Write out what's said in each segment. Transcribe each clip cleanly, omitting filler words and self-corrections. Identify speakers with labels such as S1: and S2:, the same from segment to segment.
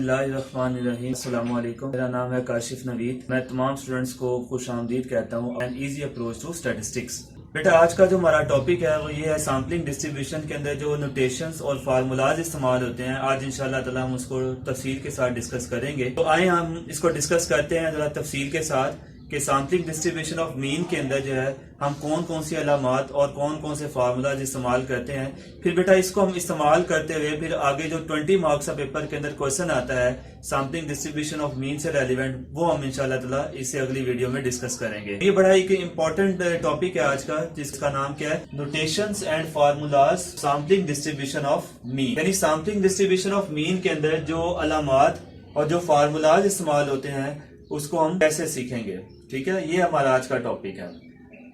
S1: बिस्मिल्लाहिर्रहमानिर्रहीम। अस्सलाम वालेकुम। मेरा नाम है काशिफ नवीद। मैं तमाम स्टूडेंट्स को खुश आमदीद कहता हूँ। An easy approach to statistics. बेटा आज का जो हमारा टॉपिक है वो ये है सैम्पलिंग डिस्ट्रीब्यूशन के अंदर जो नोटेशंस और फार्मूलाज इस्तेमाल होते हैं। आज इंशाल्लाह ताला हम उसको तफसील के साथ डिस्कस करेंगे। तो आए हम इसको डिस्कस करते हैं जरा तफसील के साथ कि सैम्पलिंग डिस्ट्रीब्यूशन ऑफ मीन के अंदर जो है हम कौन कौन सी अलामात और कौन कौन से फार्मूलाज इस्तेमाल करते हैं। फिर बेटा इसको हम इस्तेमाल करते हुए फिर आगे जो 20 मार्क्स का पेपर के अंदर क्वेश्चन आता है सैम्पलिंग डिस्ट्रीब्यूशन ऑफ मीन से रेलिवेंट, वो हम इंशाल्लाह ताला इससे अगली वीडियो में डिस्कस करेंगे। ये बड़ा एक इंपॉर्टेंट टॉपिक है आज का, जिसका नाम क्या है, notations and formulas sampling distribution of mean. यानी सैम्पलिंग डिस्ट्रीब्यूशन ऑफ मीन के अंदर जो अलामात और जो फार्मूलाज इस्तेमाल होते हैं उसको हम कैसे सीखेंगे। ठीक है, ये हमारा आज का टॉपिक है।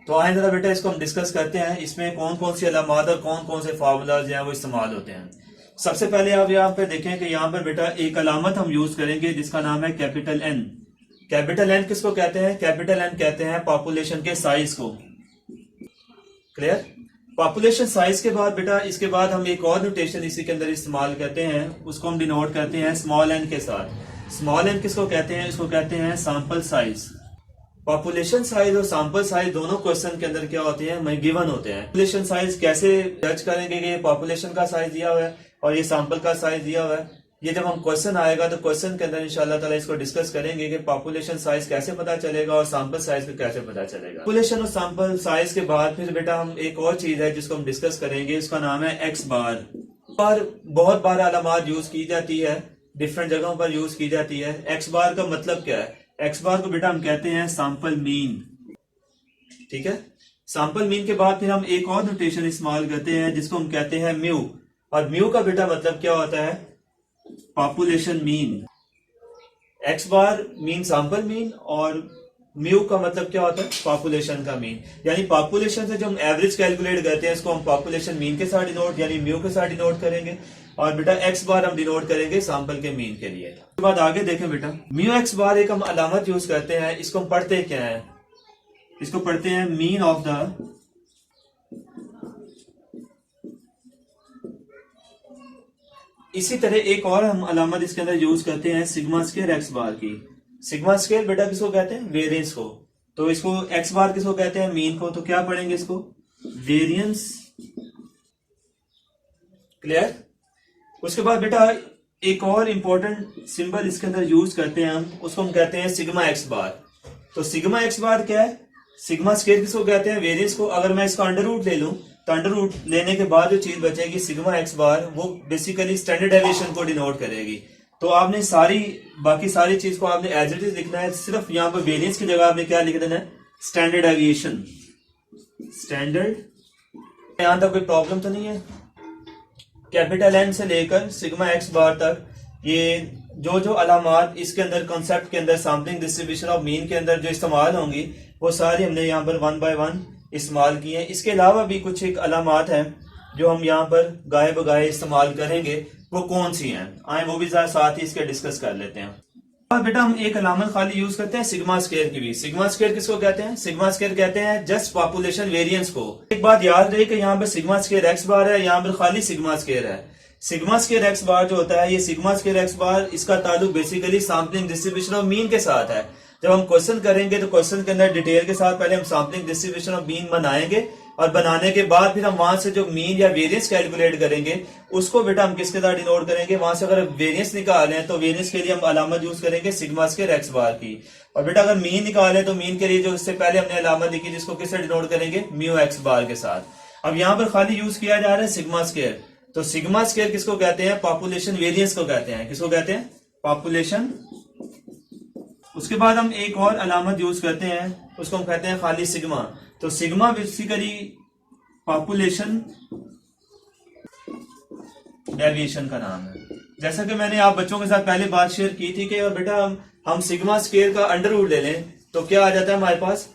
S1: तो आए जरा बेटा इसको हम डिस्कस करते हैं, इसमें कौन कौन सी अलामात और कौन कौन से फार्मूलाज हैं वो इस्तेमाल होते हैं। सबसे पहले आप यहाँ पे देखें कि यहाँ पर बेटा एक अलामत हम यूज करेंगे जिसका नाम है कैपिटल एन। कैपिटल एन किसको कहते हैं? कैपिटल एन कहते हैं पॉपुलेशन के साइज को। क्लियर? पॉपुलेशन साइज के बाद बेटा इसके बाद हम एक और नोटेशन इसी के अंदर इस्तेमाल करते हैं, उसको हम डिनोट करते हैं स्मॉल एन के साथ। स्मॉल एन किसको कहते हैं? इसको कहते हैं सैंपल साइज। पॉपुलेशन साइज और सैंपल साइज दोनों क्वेश्चन के अंदर क्या होते हैं, गिवन होते हैं। पॉपुलेशन साइज कैसे जज करेंगे कि ये पॉपुलेशन का साइज दिया हुआ है और ये सैंपल का साइज दिया हुआ है। ये जब हम क्वेश्चन आएगा तो क्वेश्चन के अंदर इंशाल्लाह ताला इसको डिस्कस करेंगे कि पॉपुलेशन साइज कैसे पता चलेगा और सैंपल साइज को कैसे पता चलेगा। पॉपुलेशन और सैंपल साइज के बाद फिर बेटा हम एक और चीज है जिसको हम डिस्कस करेंगे, उसका नाम है एक्स बार। पर बहुत बार अलामात यूज की जाती है, डिफरेंट जगहों पर यूज की जाती है। एक्स बार का मतलब क्या है? एक्स बार को बेटा हम कहते हैं सैंपल मीन। ठीक है, सैंपल मीन के बाद फिर हम एक और नोटेशन इस्तेमाल करते हैं जिसको हम कहते हैं म्यू। और म्यू का बेटा मतलब क्या होता है? Population mean. एक्स बार मीन सैंपल मीन और म्यू का मतलब क्या होता है? पॉपुलेशन का मीन। यानी पॉपुलेशन से जो हम एवरेज कैलकुलेट करते हैं इसको हम पॉपुलेशन मीन के साथ डिनोट यानी म्यू के साथ डिनोट करेंगे और बेटा एक्स बार हम डिनोट करेंगे सैंपल के मीन के लिए। उसके बाद आगे देखें बेटा, म्यू एक्स बार एक हम अलामत यूज करते हैं, इसको हम पढ़ते क्या है? इसको पढ़ते हैं मीन ऑफ द इसी तरह एक और हम अलामत इसके अंदर यूज करते हैं सिग्मा स्क्वायर एक्स बार की। सिग्मा स्क्वायर बेटा किसको कहते हैं? वेरिएंस को। तो इसको एक्स बार किसको कहते हैं? मीन को। तो क्या पढ़ेंगे इसको? वेरिएंस। क्लियर? उसके बाद बेटा एक और इंपॉर्टेंट सिंबल इसके अंदर यूज करते हैं हम, उसको हम कहते हैं सिग्मा एक्स बार। तो सिग्मा एक्स बार क्या है? सिग्मा स्क्वायर किसको कहते हैं? वेरिएंस को। अगर मैं इसका अंडर रूट ले लूं तो अंडर रूट लेने के बाद जो चीज बचेगी सिग्मा एक्स बार, वो बेसिकली स्टैंडर्ड डेविएशन को डिनोट करेगी। तो आपने बाकी सारी चीज को आपने एज इट इज लिखना है, सिर्फ यहाँ पर वेरिएंस की जगह आपने क्या लिख देना है? Standard deviation. स्टैंडर्ड। यहां तक कोई प्रॉब्लम तो नहीं है? कैपिटल एन से लेकर सिग्मा एक्स बार तक ये जो जो अलामात इसके अंदर कॉन्सेप्ट के अंदर सैम्पलिंग डिस्ट्रीब्यूशन ऑफ मीन के अंदर जो इस्तेमाल होंगी वो सारी हमने यहाँ पर 1 बाय 1 इस्तेमाल की है। इसके अलावा भी कुछ एक अलामात हैं जो हम यहाँ पर गाये बगाए इस्तेमाल करेंगे, वो कौन सी हैं आए वो भी साथ ही इसके डिस्कस कर लेते हैं। और बेटा हम एक अलामत खाली यूज करते हैं सिग्मा स्क्वायर की भी। सिग्मा स्क्वायर किसको कहते हैं? सिग्मा स्क्वायर कहते हैं जस्ट पॉपुलेशन वेरिएंस को। एक बात याद रहे कि यहाँ पर सिग्मा स्क्वायर एक्स बार है, यहाँ पर खाली सिग्मा स्क्वायर है। सिग्मा स्क्वायर एक्स बार जो होता है, ये सिग्मा स्क्वायर एक्स बार, इसका ताल्लुक basically sampling distribution of mean के साथ है। जब हम क्वेश्चन करेंगे तो क्वेश्चन के अंदर डिटेल के साथ पहले हम सैम्पलिंग डिस्ट्रीब्यूशन ऑफ मीन बनाएंगे और बनाने के बाद फिर हम वहां से जो मीन या वेरिएंस कैलकुलेट करेंगे उसको बेटा हम किसके साथ डिनोट करेंगे? वहां से अगर वेरिएंस निकाले तो वेरिएंस के लिए हम अलामत यूज करेंगे सिग्मा स्क्वायर एक्स बार की। और बेटा अगर मीन निकाले तो मीन के लिए जो इससे पहले हमने अलामत लिखी जिसको किससे डिनोट करेंगे? म्यू एक्स बार के साथ। अब यहाँ पर खाली यूज किया जा रहा है सिग्मा स्क्वायर। तो सिग्मा स्क्वायर किसको कहते हैं? पॉपुलेशन वेरिएंस को कहते हैं। किसको कहते हैं? पॉपुलेशन। उसके बाद हम एक और अलामत यूज करते हैं, उसको हम कहते हैं खाली सिग्मा। तो सिग्मा बेसिकली पॉपुलेशन डेविएशन का नाम है। जैसा कि मैंने आप बच्चों के साथ पहले बात शेयर की थी कि और बेटा हम सिग्मा स्क्वायर का अंडर रूट ले लें तो क्या आ जाता है हमारे पास?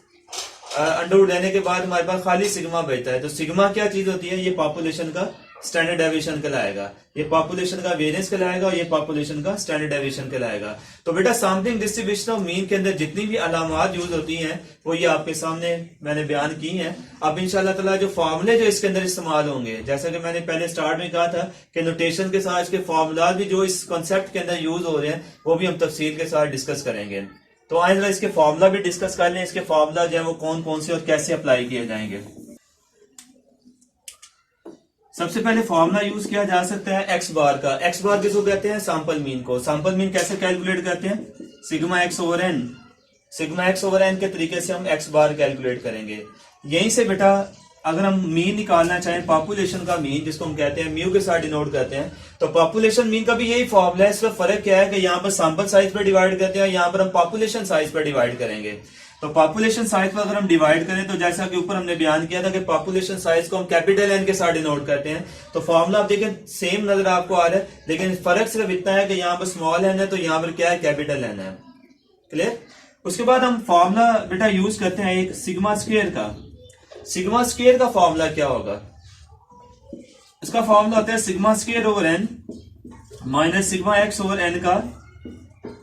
S1: अंडर रूट लेने के बाद हमारे पास खाली सिग्मा बचता है। तो सिग्मा क्या चीज होती है? ये पॉपुलेशन का स्टैंडर्ड डेविएशन कहलाएगा, ये पॉपुलेशन का वेरिएंस कहलाएगा और ये पॉपुलेशन का स्टैंडर्ड डेविएशन कहलाएगा। तो बेटा सैंपलिंग डिस्ट्रीब्यूशन ऑफ मीन के अंदर जितनी भी अलामात यूज होती हैं वो ये आपके सामने मैंने बयान की हैं। अब इंशाल्लाह ताला जो फॉर्मूले जो इसके अंदर इस्तेमाल होंगे, जैसा कि मैंने पहले स्टार्ट में कहा था कि नोटेशन के साथ इसके फॉर्मूला भी जो इस कॉन्सेप्ट के अंदर यूज हो रहे हैं वो भी हम तफसील के साथ डिस्कस करेंगे। तो आए जरा इसके फॉर्मूला भी डिस्कस कर लें, इसके फॉर्मूला जो है वो कौन कौन से और कैसे अप्लाई किए जाएंगे। सबसे पहले फॉर्मूला यूज किया जा सकता है एक्स बार का। एक्स बार किसको कहते हैं? सैंपल मीन को। सैंपल मीन कैसे कैलकुलेट करते हैं? Sigma x over n. Sigma x over n के तरीके से हम एक्स बार कैलकुलेट करेंगे। यहीं से बेटा अगर हम मीन निकालना चाहें, पॉपुलेशन का मीन जिसको हम कहते हैं म्यू के साथ डिनोट करते हैं, तो पॉपुलेशन मीन का भी यही फॉर्मूला है। इसका फर्क क्या है कि यहाँ पर सैंपल साइज पर डिवाइड करते हैं, यहाँ पर हम पॉपुलेशन साइज पर डिवाइड करेंगे। तो पॉपुलेशन साइज पर अगर हम डिवाइड करें तो जैसा कि ऊपर हमने बयान किया था कि पॉपुलेशन साइज को हम कैपिटल एन के साथ डिनोट करते हैं। तो फॉर्मूला आप देखें सेम नजर आपको आ रहा है, लेकिन फर्क सिर्फ इतना है कि यहाँ पर स्मॉल एन है तो यहाँ पर क्या है? कैपिटल एन है। क्लियर? उसके बाद हम फॉर्मूला बेटा यूज करते हैं एक सिग्मा स्क्वायर का। सिग्मा स्क्वायर का फॉर्मूला क्या होगा? इसका फॉर्मूला होता है sigma square over n minus sigma x over n का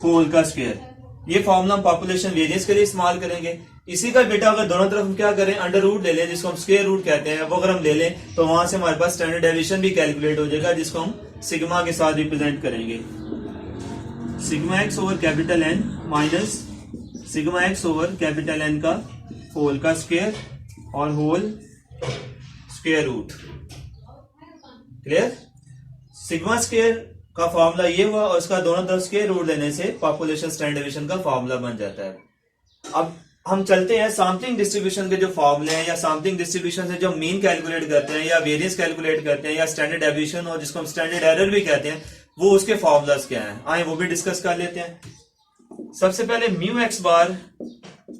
S1: होल का स्क्वायर। ये फॉर्मूला हम पॉपुलेशन वेरिएंस के लिए इस्तेमाल करेंगे। इसी का बेटा अगर दोनों तरफ हम क्या करें? अंडर रूट ले लें, जिसको हम स्क्वायर रूट कहते हैं। वो अगर हम ले लें तो वहां से हमारे पास स्टैंडर्ड डेविएशन भी कैलकुलेट हो जाएगा, जिसको हम सिग्मा के साथ रिप्रेजेंट करेंगे। Sigma x over capital n minus sigma x over capital n का होल का स्क्वायर और whole square root. Clear? Sigma square का फॉर्मूला ये हुआ और इसका दोनों तरफ स्क्वायर रूट लेने से पॉपुलेशन स्टैंडर्ड डेविएशन का फॉर्मूला बन जाता है। अब हम चलते हैं सैंपलिंग डिस्ट्रीब्यूशन के जो फॉर्मूले हैं या सैंपलिंग डिस्ट्रीब्यूशन से जो मीन कैलकुलेट करते हैं या वेरिएंस कैलकुलेट करते हैं या स्टैंडर्ड डेविएशन और जिसको हम स्टैंडर्ड एरर भी कहते हैं, वो उसके फॉर्मूलाज क्या हैं, आए वो भी डिस्कस कर लेते हैं। सबसे पहले म्यू एक्स बार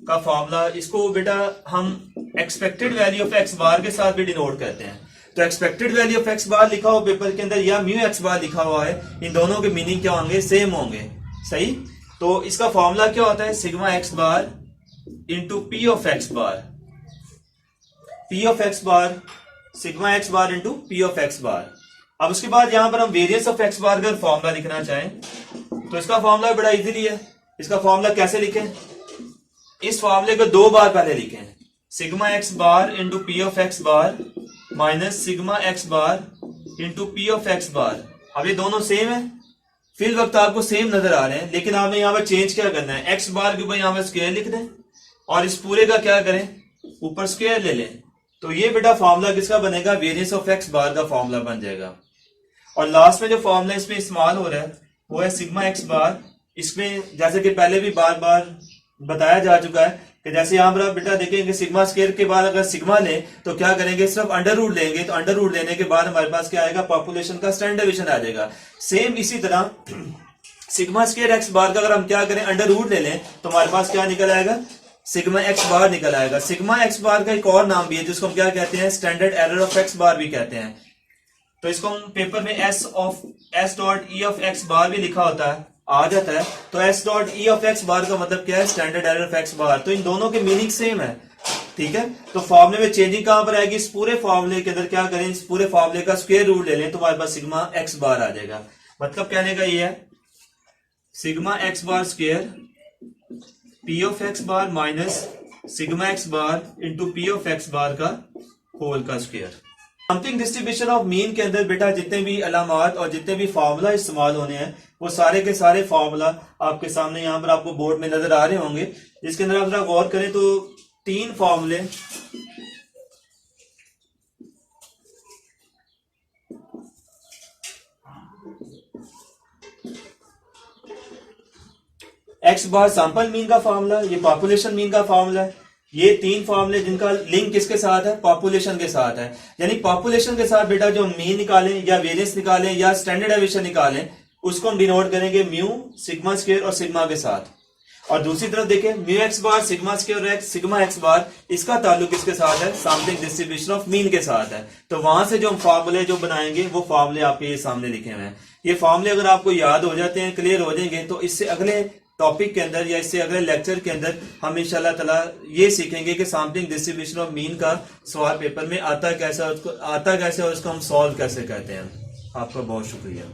S1: का फॉर्मूला, इसको बेटा हम एक्सपेक्टेड वैल्यू ऑफ एक्स बार के साथ भी डिनोट करते हैं। तो एक्सपेक्टेड वैल्यू ऑफ एक्स बार लिखा हो पेपर के अंदर या म्यू एक्स बार लिखा हुआ है, इन दोनों के मीनिंग क्या होंगे? सेम होंगे। सही? तो इसका फॉर्मूला क्या होता है? Sigma x bar into p of x bar. P of x bar sigma x bar into p of x bar. अब उसके बाद यहां पर हम वेरिएंस ऑफ एक्स बार का फॉर्मूला लिखना चाहें तो इसका फॉर्मूला बड़ा इजीली है। इसका फॉर्मूला कैसे लिखें? इस फॉर्मूले को दो बार पहले लिखें, sigma x bar into p of x bar minus sigma x bar into p of x bar. अब ये दोनों सेम है, फिल वक्त आपको सेम नजर आ रहे हैं, लेकिन आपने यहाँ पर चेंज क्या करना है? एक्स बार के ऊपर यहाँ पर स्क्वायर लिख दें और इस पूरे का क्या करें? ऊपर स्क्वायर ले लें। तो ये बेटा फॉर्मूला किसका बनेगा? वेरिएंस ऑफ एक्स बार का फॉर्मूला बन जाएगा। और लास्ट में जो फॉर्मूला इसमें इस्तेमाल हो रहा है वो है सिग्मा एक्स बार। इसमें जैसे कि पहले भी बार बार बताया जा चुका है कि जैसे यहाँ पर आप बेटा देखेंगे सिग्मा स्क्वायर के बाद अगर सिग्मा लें तो क्या करेंगे? सिर्फ अंडर रूट लेंगे, तो अंडर रूट लेने के बाद हमारे पास क्या आएगा? पॉपुलेशन का स्टैंडर्ड डेविएशन आ जाएगा। सेम इसी तरह सिग्मा स्क्वायर एक्स बार का अगर हम क्या करें? अंडर रूट ले लें तो हमारे पास क्या निकल आएगा? सिग्मा एक्स बार निकल आएगा। सिग्मा एक्स बार का एक और नाम भी है जिसको हम क्या कहते हैं? Standard error of x bar भी कहते हैं। तो इसको हम पेपर में S dot E of x bar भी लिखा होता है, आ जाता है। तो S dot E of x bar का मतलब क्या है? Standard error of x bar. तो इन दोनों के मीनिंग सेम है। ठीक है? तो फॉर्मूले में चेंजिंग कहां पर आएगी? इस पूरे फॉर्मूले के अंदर क्या करें? इस पूरे फॉर्मूले का स्क्वायर रूट ले लें तो हमारे पास सिग्मा एक्स बार आ जाएगा। मतलब कहने का ये है sigma x bar square p of x bar minus sigma x bar into p of x bar का होल का square. Sampling distribution of mean के अंदर बेटा जितने भी अलामात और जितने भी फार्मूला इस्तेमाल होने हैं वो सारे के सारे फार्मूला आपके सामने यहाँ पर आपको बोर्ड में नजर आ रहे होंगे। जिसके अंदर आप जरा गौर करें तो तीन फार्मूले एक्स बार सैंपल मीन का फार्मूला, ये पॉपुलेशन मीन का फार्मूला है। ये तीन फार्मूले जिनका लिंक किसके साथ है? पॉपुलेशन के साथ है। यानी पॉपुलेशन के साथ बेटा जो मीन निकालें या वेरिएंस निकालें या स्टैंडर्ड डेविएशन निकालें उसको हम डिनोट करेंगे म्यू सिग्मा स्क्वायर और सिग्मा के साथ। और दूसरी तरफ देखें mu x bar sigma square x sigma x bar, इसका ताल्लुक किसके साथ है? सैंपलिंग डिस्ट्रीब्यूशन ऑफ मीन के साथ है। तो वहां से जो हम फार्मूले जो बनाएंगे वो फार्मूले आपके ये सामने लिखे हुए हैं। ये फार्मूले अगर आपको याद हो जाते हैं, क्लियर हो जाएंगे, तो इससे अगले टॉपिक के अंदर या इससे अगले लेक्चर के अंदर हम इंशाल्लाह ताला ये सीखेंगे कि सैम्पलिंग डिस्ट्रीब्यूशन ऑफ मीन का सवाल पेपर में आता कैसे और उसको हम सॉल्व कैसे करते हैं। आपका बहुत शुक्रिया।